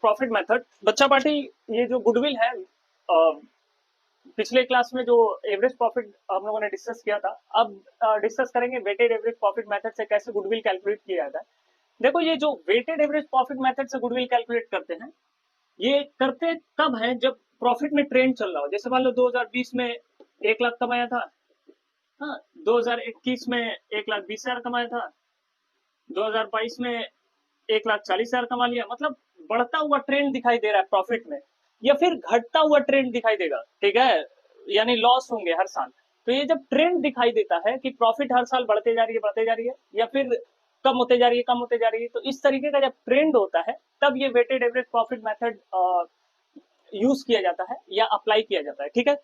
Profit method. बच्चा party, ये जो गुडविल है, पिछले क्लास में जो एवरेज प्रॉफिट हम लोगों ने डिस्कस किया था, अब डिस्कस करेंगे वेटेड एवरेज प्रॉफिट मेथड से कैसे गुडविल कैलकुलेट किया जाता है। देखो, ये जो वेटेड एवरेज प्रॉफिट मेथड से गुडविल कैलकुलेट करते हैं, ये करते कब है, जब प्रॉफिट में ट्रेंड चल रहा हो। जैसे मान लो 2020 में 1 लाख कमाया था, हाँ, 2021 में 1,20,000 कमाया था, 2022 में 1,40,000 कमा लिया। मतलब बढ़ता हुआ ट्रेंड दिखाई दे रहा है प्रॉफिट में, या फिर घटता हुआ ट्रेंड दिखाई देगा, ठीक है, यानी लॉस होंगे हर साल। तो ये जब ट्रेंड दिखाई देता है कि प्रॉफिट हर साल बढ़ते जा रही है, या फिर कम होते जा रही है, कम होते जा रही है, तो इस तरीके का जब ट्रेंड होता है, तब ये weighted average profit method use किया जाता है या अप्लाई किया जाता है, ठीक है।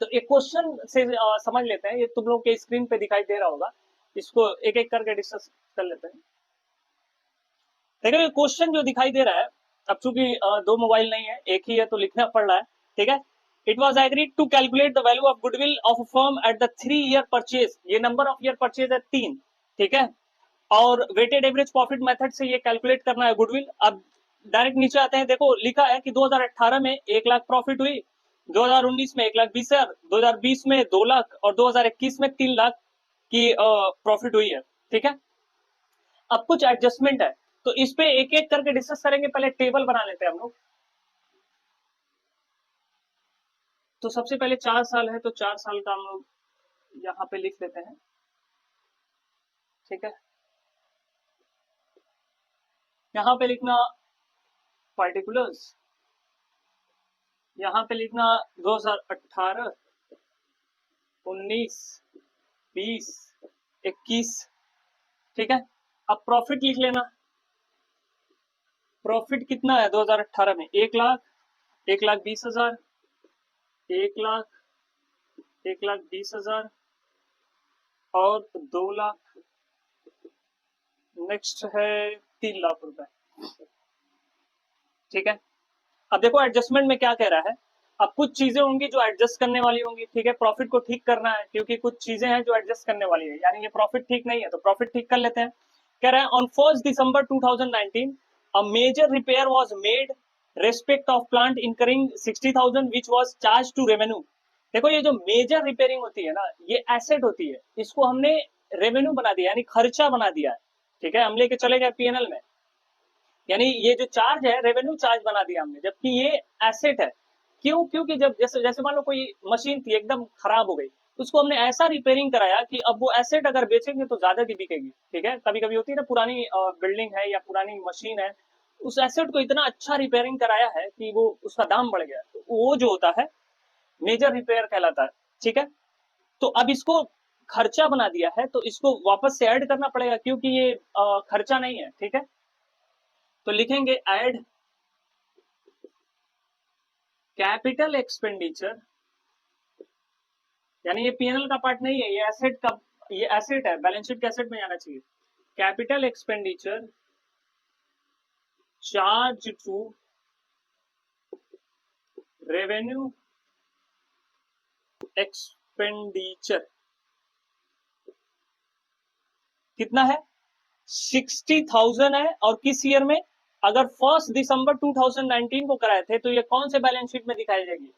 तो एक क्वेश्चन से समझ लेते हैं, ये तुम लोग के स्क्रीन पे दिखाई दे रहा होगा, इसको एक एक करके डिस्कस कर लेते हैं। देखो, ये क्वेश्चन जो दिखाई दे रहा है, अब चूंकि दो मोबाइल नहीं है, एक ही है, तो लिखना पड़ रहा है, ठीक है। It was agreed to calculate the value of goodwill of firm at the 3 year purchase. ये नंबर ऑफ ईयर परचेज है 3, ठीक है। और वेटेड एवरेज प्रॉफिट मेथड से ये कैलकुलेट करना है गुडविल। अब डायरेक्ट नीचे आते हैं, देखो लिखा है कि 2018 में 1 लाख प्रॉफिट हुई, 2019 में 1,20,000, 2020 में 2 लाख और 2021 में 3 लाख की प्रॉफिट हुई है, ठीक है। अब कुछ एडजस्टमेंट है, तो इस पे एक एक करके डिस्कस करेंगे। पहले टेबल बना लेते हैं हम लोग। तो सबसे पहले 4 साल है, तो 4 साल का हम लोग यहाँ पे लिख लेते हैं, ठीक है। यहाँ पे लिखना पार्टिकुलर्स, यहाँ पे लिखना 2018, 19, 20, 21, ठीक है। अब प्रॉफिट लिख लेना। प्रॉफिट कितना है 2018 में? 1 लाख, 1,20,000, 1 लाख, 1,20,000 और 2 लाख, नेक्स्ट है 3 लाख रुपए, ठीक है। अब देखो एडजस्टमेंट में क्या कह रहा है। अब कुछ चीजें होंगी जो एडजस्ट करने वाली होंगी, ठीक है। प्रॉफिट को ठीक करना है, क्योंकि कुछ चीजें हैं जो एडजस्ट करने वाली है, यानी ये प्रॉफिट ठीक नहीं है, तो प्रॉफिट ठीक कर लेते हैं। कह रहा है on 1 December 2019 a major repair was made respect of plant incurring 60,000 which was charge to revenue. देखो, ये जो मेजर रिपेयरिंग होती है ना, ये एसेट होती है, इसको हमने रेवेन्यू बना दिया, यानी खर्चा बना दिया है, ठीक है। हम लेके चले गए पीएनएल में, यानी ये जो चार्ज है रेवेन्यू चार्ज बना दिया हमने, जबकि ये एसेट है। क्यों? क्योंकि जब जैसे जैसे मान लो कोई मशीन थी एकदम खराब हो गई, उसको हमने ऐसा रिपेयरिंग कराया कि अब वो एसेट अगर बेचेंगे तो ज्यादा की बिकेगी, ठीक है। कभी कभी होती है ना, पुरानी बिल्डिंग है या पुरानी मशीन है, उस एसेट को इतना अच्छा रिपेयरिंग कराया है कि वो उसका दाम बढ़ गया, तो वो जो होता है मेजर रिपेयर कहलाता है, ठीक है। तो अब इसको खर्चा बना दिया है, तो इसको वापस से ऐड करना पड़ेगा, क्योंकि ये खर्चा नहीं है, ठीक है। तो लिखेंगे ऐड कैपिटल एक्सपेंडिचर, यानी ये पीएनएल का पार्ट नहीं है, ये एसेट का, ये एसेट है, बैलेंस शीट के एसेट में आना चाहिए। Capital expenditure charge to revenue expenditure कितना है? 60,000 है। और किस ईयर में? अगर 1 दिसंबर 2019 को कराए थे, तो ये कौन से बैलेंस शीट में दिखाई देगी?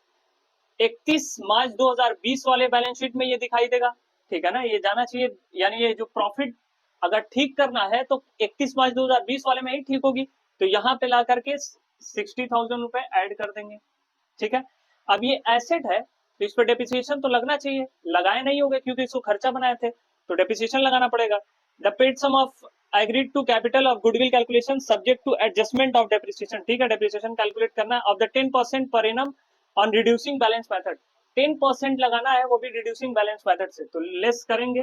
31 मार्च 2020 वाले बैलेंस शीट में ये दिखाई देगा, ठीक है ना, ये जाना चाहिए। यानी ये जो प्रॉफिट अगर ठीक करना है तो 31 मार्च 2020 वाले में ही ठीक होगी, तो यहाँ पे ला करके 60,000 रुपए ऐड कर देंगे, ठीक है। अब ये एसेट है, तो इस पर डेप्रिसिएशन तो लगना चाहिए, लगाए नहीं होंगे क्योंकि इसको खर्चा बनाए थे, तो डेप्रिसिएशन लगाना पड़ेगा। The paid sum of agreed to capital of goodwill calculation subject to adjustment of depreciation, ठीक है। डेप्रिसिएशन कैलकुलेट करना है of the 10% per annum on reducing balance method. 10% लगाना है, वो भी रिड्यूसिंग बैलेंस मेथड से, तो लेस करेंगे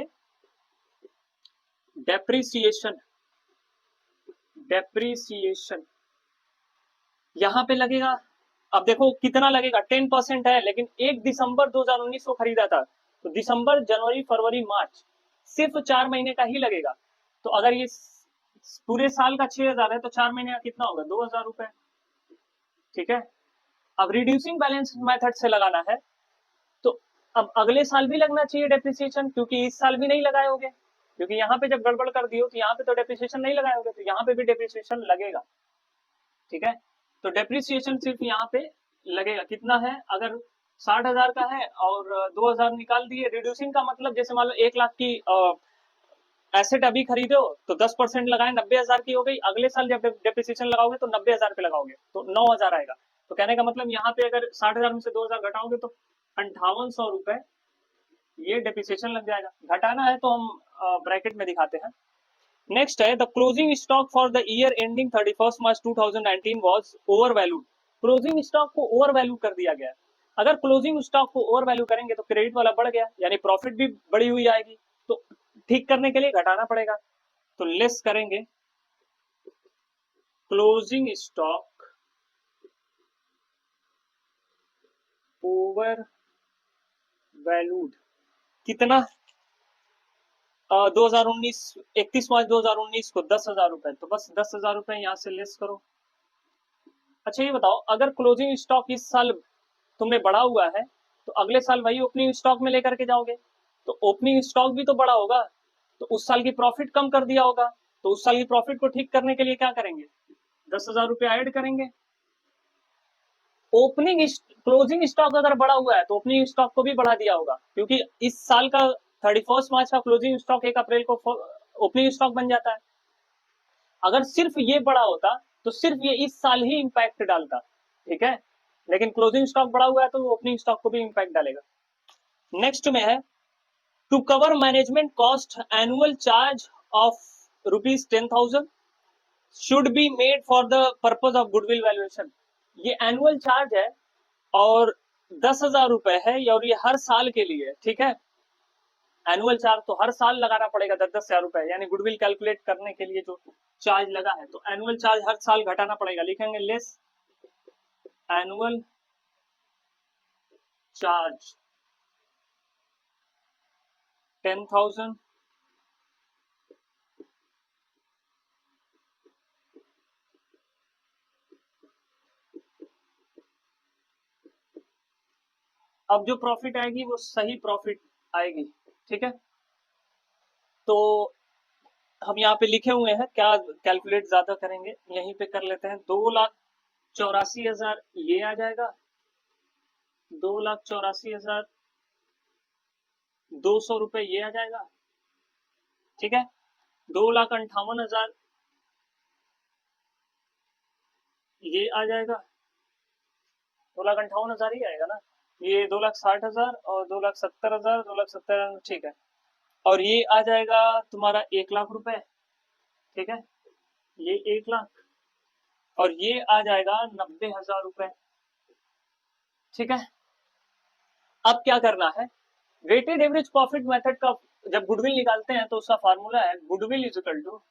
डेप्रिसिएशन। डेप्रिसिएशन यहां पे लगेगा। अब देखो कितना लगेगा, 10% है, लेकिन 1 दिसंबर 2019 को खरीदा था, तो दिसंबर, जनवरी, फरवरी, मार्च, सिर्फ 4 महीने का ही लगेगा। तो अगर ये पूरे साल का 6,000 है, तो 4 महीने का कितना होगा? 2,000 रुपए, ठीक है। अब रिड्यूसिंग बैलेंस मेथड से लगाना है, तो अब अगले साल भी लगना चाहिए डेप्रिसिएशन, क्योंकि इस साल भी नहीं लगाए होगे, क्योंकि यहाँ पे जब गड़बड़ कर दियो तो यहाँ पे तो डेप्रिसिएशन नहीं लगाए होगे, तो यहाँ पे भी डेप्रिसिएशन लगेगा, ठीक है। तो डेप्रिसिएशन सिर्फ यहाँ पे लगेगा, कितना है, अगर 60,000 का है और 2,000 निकाल दिए। रिड्यूसिंग का मतलब जैसे मान लो 1 लाख की एसेट अभी खरीदे हो तो 10% लगाए, 90,000 की हो गई। अगले साल जब डेप्रिसिएशन लगाओगे तो 90,000 पे लगाओगे तो 9,000 आएगा। तो कहने का मतलब यहाँ पे अगर 60,000 में से 2,000 घटाओगे तो 5800 रुपए ये डेप्रिसिएशन लग जाएगा। घटाना है तो हम ब्रैकेट में दिखाते हैं। नेक्स्ट है the closing stock for the year ending 31 March 2019 was over valued. Closing stock को ओवर वैल्यू कर दिया गया। अगर क्लोजिंग स्टॉक को ओवर वैल्यू करेंगे तो क्रेडिट वाला बढ़ गया, यानी प्रॉफिट भी बढ़ी हुई आएगी। तो ठीक करने के लिए घटाना पड़ेगा, तो लेस करेंगे क्लोजिंग स्टॉक ओवर वैल्यूड कितना, 2019 31 मार्च 2019 को 10,000 रुपए, तो बस 10,000 रुपए यहाँ से लेस करो। अच्छा ये बताओ, अगर क्लोजिंग स्टॉक इस साल तुम्हें बढ़ा हुआ है तो अगले साल वही ओपनिंग स्टॉक में लेकर के जाओगे, तो ओपनिंग स्टॉक भी तो बढ़ा होगा, तो उस साल की प्रॉफिट कम कर दिया होगा। तो उस साल की प्रॉफिट को ठीक करने के लिए क्या करेंगे, 10,000 रुपए ऐड करेंगे। ओपनिंग क्लोजिंग स्टॉक अगर बढ़ा हुआ है तो ओपनिंग स्टॉक को भी बढ़ा दिया होगा, क्योंकि इस साल का 31 मार्च का क्लोजिंग स्टॉक 1 अप्रैल को ओपनिंग स्टॉक बन जाता है। अगर सिर्फ ये बड़ा होता तो सिर्फ ये इस साल ही इंपैक्ट डालता, ठीक है, लेकिन क्लोजिंग स्टॉक बढ़ा हुआ है तो ओपनिंग स्टॉक को भी इंपैक्ट डालेगा। नेक्स्ट में है to cover management cost annual charge of ₹10,000 should be made for the purpose of goodwill valuation. ये एनुअल चार्ज है और 10,000 रुपए है और ये हर साल के लिए, ठीक है। एनुअल चार्ज तो हर साल लगाना पड़ेगा 10,000 रुपए, यानी गुडविल कैलकुलेट करने के लिए जो चार्ज लगा है, तो एनुअल चार्ज हर साल घटाना पड़ेगा। लिखेंगे लेस एनुअल चार्ज 10,000 अब जो प्रॉफिट आएगी वो सही प्रॉफिट आएगी, ठीक है। तो हम यहाँ पे लिखे हुए हैं, क्या कैलकुलेट ज्यादा करेंगे, यहीं पे कर लेते हैं। 2,84,000 ये आ जाएगा, 2,84,200 रुपए ये आ जाएगा, ठीक है। 2,58,000 ये आ जाएगा, 2,58,000 ही आएगा ना। ये 2,60,000 और 2,70,000, 2,70,000, ठीक है। और ये आ जाएगा तुम्हारा 1,00,000 रुपए, ठीक है, ये 1,00,000 और ये आ जाएगा 90,000 रुपए, ठीक है। अब क्या करना है, वेटेड एवरेज प्रॉफिट मेथड का जब गुडविल निकालते हैं तो उसका फार्मूला है goodwill is equal to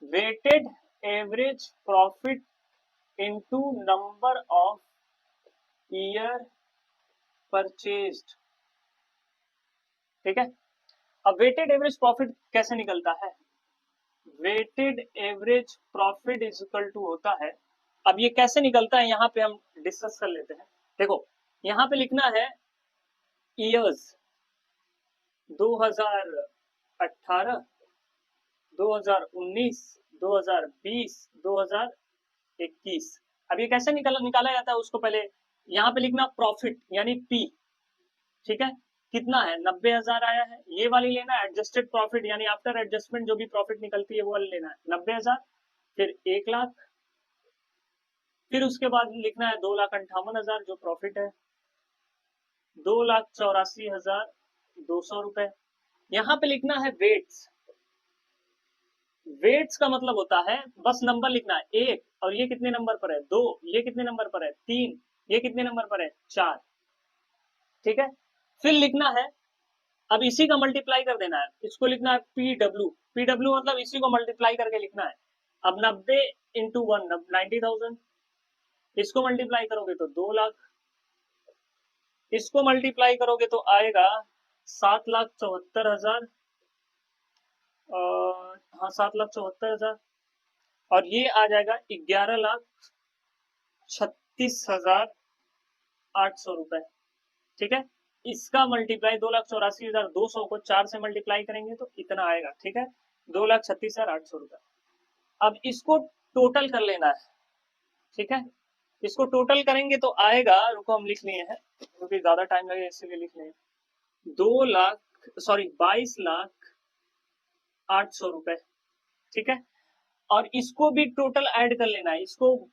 weighted average profit into number of year purchased, ठीक है। अब वेटेड एवरेज प्रॉफिट कैसे निकलता है, weighted average profit is equal to होता है, अब ये कैसे निकलता है यहाँ पे हम डिस्कस कर लेते हैं। देखो यहाँ पे लिखना है ईयर्स 2018, 2019, 2020, 2021। अब ये कैसे निकाला जाता है उसको पहले यहाँ पे लिखना प्रॉफिट यानी पी, ठीक है। कितना है, 90,000 आया है, ये वाली लेना है। एडजस्टेड प्रॉफिट यानी आफ्टर एडजस्टमेंट जो भी प्रॉफिट निकलती है वो वाली लेना है, 90,000, फिर 1,00,000, फिर उसके बाद लिखना है 2,58,000 जो प्रॉफिट है, 2,84,200 रुपए। यहाँ पे लिखना है वेट्स, वेट्स का मतलब होता है बस नंबर लिखना है, 1 और ये कितने नंबर पर है, 2, ये कितने नंबर पर है, 3, ये कितने नंबर पर है, 4, ठीक है। फिर लिखना है, अब इसी का मल्टीप्लाई कर देना है, इसको लिखना है पीडब्ल्यू, पीडब्ल्यू मतलब इसी को मल्टीप्लाई करके लिखना है। अब 90 इंटू 1 90,000, इसको मल्टीप्लाई करोगे तो 2,00,000, इसको मल्टीप्लाई करोगे तो आएगा 7,74,000, हाँ 7,74,000, और ये आ जाएगा 11,36,800 रुपए, ठीक है। इसका मल्टीप्लाई 2,84,200 को 4 से मल्टीप्लाई करेंगे तो इतना आएगा, ठीक है, 2,36,800 रुपए। अब इसको टोटल कर लेना है, ठीक है। इसको टोटल करेंगे तो आएगा, रुको हम लिख लिए हैं क्योंकि ज्यादा टाइम लगेगा इसलिए लिख लिए, 22,800,000 रुपए, ठीक है। और इसको भी टोटल ऐड कर लेना है, इसको,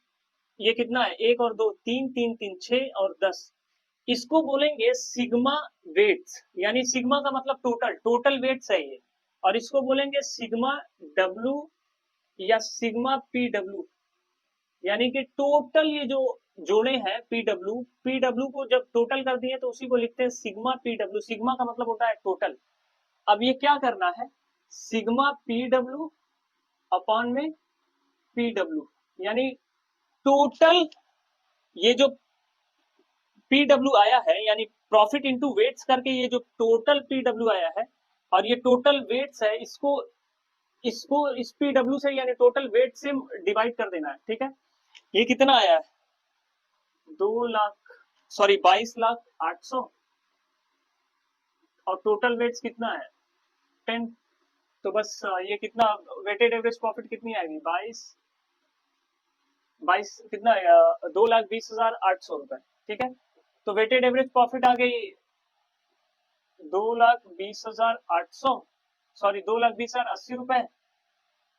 ये कितना है, एक और दो, तीन, तीन तीन, 6 और 10, इसको बोलेंगे सिग्मा वेट्स, यानी सिग्मा का मतलब टोटल, टोटल वेट्स है ये, और इसको बोलेंगे सिग्मा डब्ल्यू या सिग्मा पी डब्ल्यू, यानी कि टोटल ये जो जोड़े हैं पीडब्ल्यू, पीडब्ल्यू को जब टोटल कर दिए तो उसी को लिखते हैं सिग्मा पीडब्ल्यू, सिग्मा का मतलब होता है टोटल। अब ये क्या करना है, सिग्मा पीडब्ल्यू अपॉन में पीडब्ल्यू, यानी टोटल ये जो पीडब्ल्यू आया है, यानी प्रॉफिट इनटू वेट्स करके ये जो टोटल पीडब्ल्यू आया है, और ये टोटल वेट्स है, इसको इसको इस पीडब्ल्यू से यानी टोटल वेट से डिवाइड कर देना है, ठीक है। ये कितना आया है, 22,800,000, और टोटल वेट्स कितना है 10, तो बस ये कितना वेटेड एवरेज प्रॉफिट कितनी आएगी, 22 कितना, 2,20,800 रुपए, ठीक है। तो वेटेड एवरेज प्रॉफिट आ गई 2,20,800, सॉरी 2,20,080 रुपए,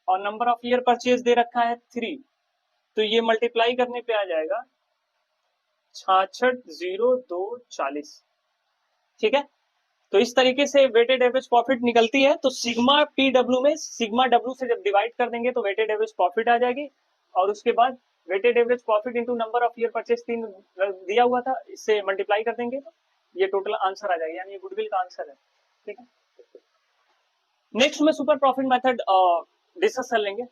और नंबर ऑफ ईयर परचेज दे रखा है 3, तो ये मल्टीप्लाई करने पे आ जाएगा 66,0240, ठीक है। तो इस तरीके से वेटेड एवरेज प्रॉफिट निकलती है। तो सिग्मा पी डब्ल्यू में सिग्मा डब्ल्यू से जब डिवाइड कर देंगे तो वेटेड एवरेज प्रॉफिट आ जाएगी, और उसके बाद weighted average profit into number of year purchase 3 दिया हुआ था, इससे मल्टीप्लाई कर देंगे तो ये टोटल आंसर आ जाएगा, यानी ये गुडविल का आंसर है, ठीक है। नेक्स्ट में सुपर प्रॉफिट मेथड डिस्कस कर लेंगे।